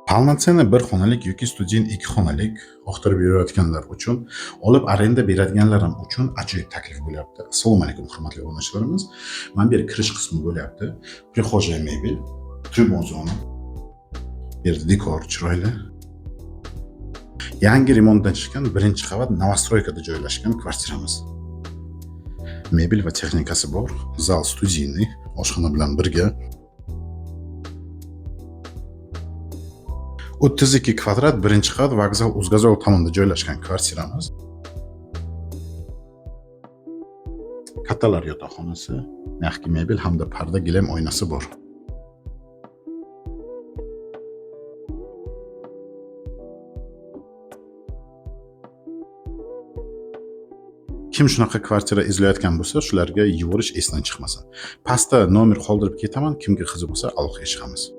Polnotseniy bir xonalik yoki studiyan 2 xonalik oqtirib yurayotganlar uchun, olib arenda beradiganlarim uchun ajoyib taklif bo'lyapti. Assalomu alaykum hurmatli obunachilarimiz. Mana bu yer kirish qismi bo'lyapti. Prixожая mebel, tribun zona. Bu yerda dekor chiroyli. Yangi remontdan chiqqan birinchi qavat novostroykada joylashgan kvartiramiz. Mebel va texnikasi bor, zal studiyniy, oshxona bilan birga. 32 kvadrat birinchi qavat vokzal Uzgazol tomonda joylashgan kvartiramiz. Kattalar yotoqxonasi, yaxki mebel hamda parda gilam oynasi bor. Kim shunaqa kvartira izlayotgan bo'lsa, shularga yuvorish esdan chiqmasin. Pastda nomer qoldirib ketaman, kimga qiziq bo'lsa aloqaga chiqamiz.